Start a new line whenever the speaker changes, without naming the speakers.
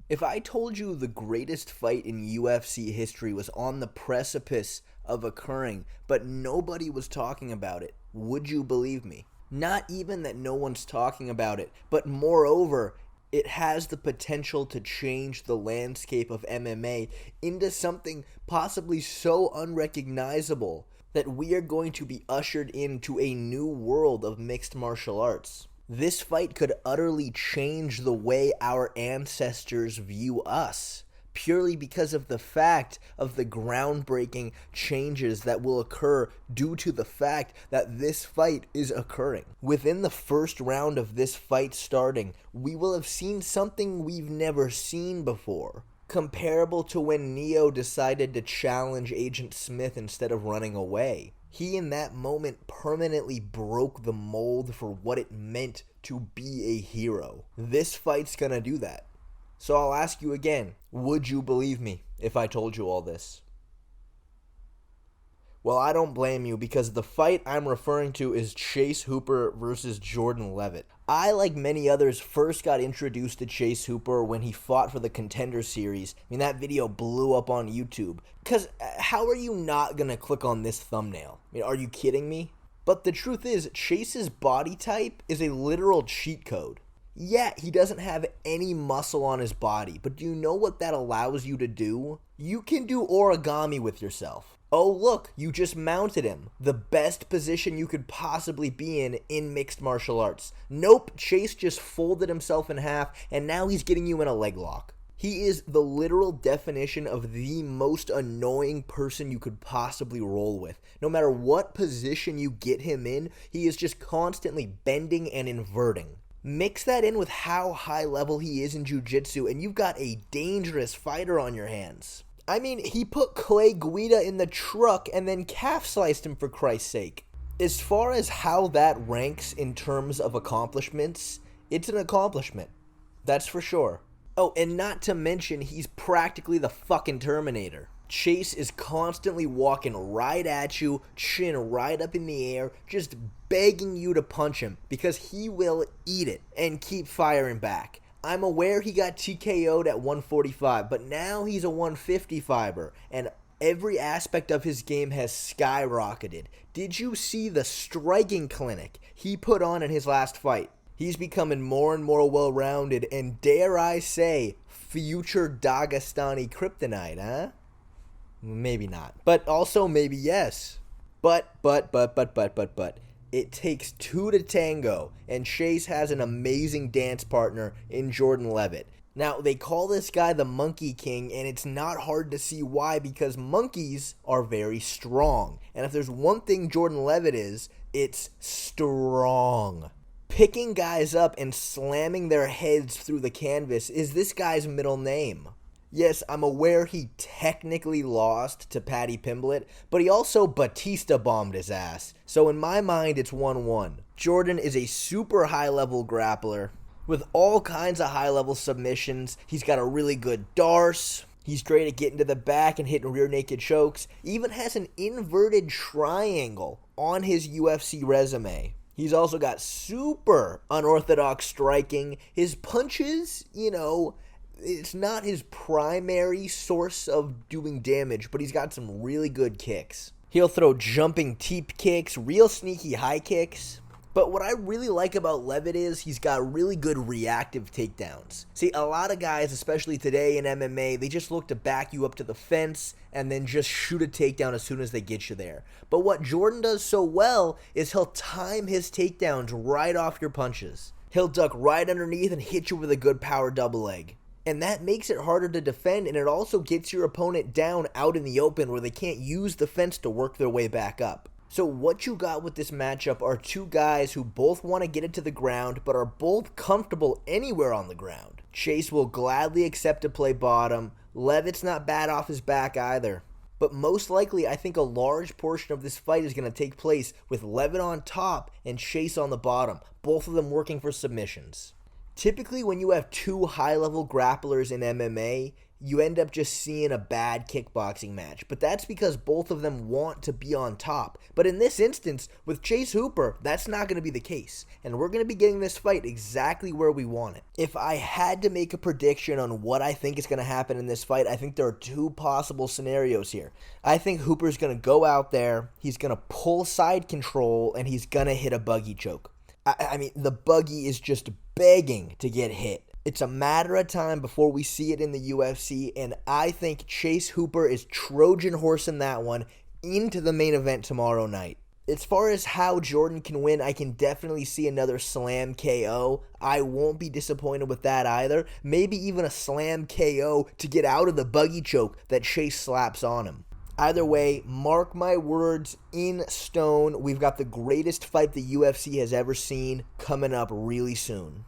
If I told you the greatest fight in UFC history was on the precipice of occurring, but nobody was talking about it, would you believe me? Not even that no one's talking about it, but moreover, it has the potential to change the landscape of MMA into something possibly so unrecognizable that we are going to be ushered into a new world of mixed martial arts. This fight could utterly change the way our ancestors view us, purely because of the fact of the groundbreaking changes that will occur due to the fact that this fight is occurring. Within the first round of this fight starting, we will have seen something we've never seen before. Comparable to when Neo decided to challenge Agent Smith instead of running away. He in that moment permanently broke the mold for what it meant to be a hero. This fight's gonna do that. So I'll ask you again, would you believe me if I told you all this? Well, I don't blame you because the fight I'm referring to is Chase Hooper versus Jordan Leavitt. I, like many others, first got introduced to Chase Hooper when he fought for the Contender Series. I mean, that video blew up on YouTube. Because how are you not going to click on this thumbnail? I mean, are you kidding me? But the truth is, Chase's body type is a literal cheat code. Yeah, he doesn't have any muscle on his body, but do you know what that allows you to do? You can do origami with yourself. Oh look, you just mounted him. The best position you could possibly be in mixed martial arts. Nope, Chase just folded himself in half and now he's getting you in a leg lock. He is the literal definition of the most annoying person you could possibly roll with. No matter what position you get him in, he is just constantly bending and inverting. Mix that in with how high level he is in jiu-jitsu and you've got a dangerous fighter on your hands. I mean, he put Clay Guida in the truck and then calf sliced him for Christ's sake. As far as how that ranks in terms of accomplishments, it's an accomplishment. That's for sure. Oh, and not to mention, he's practically the fucking Terminator. Chase is constantly walking right at you, chin right up in the air, just begging you to punch him because he will eat it and keep firing back. I'm aware he got TKO'd at 145, but now he's a 155er, and every aspect of his game has skyrocketed. Did you see the striking clinic he put on in his last fight? He's becoming more and more well-rounded, and dare I say, future Dagestani kryptonite, huh? Maybe not. But also maybe yes. But. It takes two to tango, and Chase has an amazing dance partner in Jordan Leavitt. Now, they call this guy the Monkey King, and it's not hard to see why, because monkeys are very strong. And if there's one thing Jordan Leavitt is, it's strong. Picking guys up and slamming their heads through the canvas is this guy's middle name. Yes, I'm aware he technically lost to Paddy Pimblett, but he also Batista bombed his ass. So in my mind, it's 1-1. Jordan is a super high-level grappler with all kinds of high-level submissions. He's got a really good darce. He's great at getting to the back and hitting rear naked chokes. He even has an inverted triangle on his UFC resume. He's also got super unorthodox striking. His punches, it's not his primary source of doing damage, but he's got some really good kicks. He'll throw jumping teep kicks, real sneaky high kicks. But what I really like about Leavitt is he's got really good reactive takedowns. See, a lot of guys, especially today in MMA, they just look to back you up to the fence and then just shoot a takedown as soon as they get you there. But what Jordan does so well is he'll time his takedowns right off your punches. He'll duck right underneath and hit you with a good power double leg. And that makes it harder to defend, and it also gets your opponent down out in the open where they can't use the fence to work their way back up. So what you got with this matchup are two guys who both want to get it to the ground, but are both comfortable anywhere on the ground. Chase will gladly accept to play bottom. Leavitt's not bad off his back either. But most likely, I think a large portion of this fight is going to take place with Leavitt on top and Chase on the bottom, both of them working for submissions. Typically, when you have two high-level grapplers in MMA, you end up just seeing a bad kickboxing match. But that's because both of them want to be on top. But in this instance, with Chase Hooper, that's not going to be the case. And we're going to be getting this fight exactly where we want it. If I had to make a prediction on what I think is going to happen in this fight, I think there are two possible scenarios here. I think Hooper's going to go out there, he's going to pull side control, and he's going to hit a buggy choke. I mean, the buggy is just begging to get hit. It's a matter of time before we see it in the UFC, and I think Chase Hooper is Trojan horsing that one into the main event tomorrow night. As far as how Jordan can win, I can definitely see another slam KO. I won't be disappointed with that either. Maybe even a slam KO to get out of the buggy choke that Chase slaps on him. Either way, mark my words in stone. We've got the greatest fight the UFC has ever seen coming up really soon.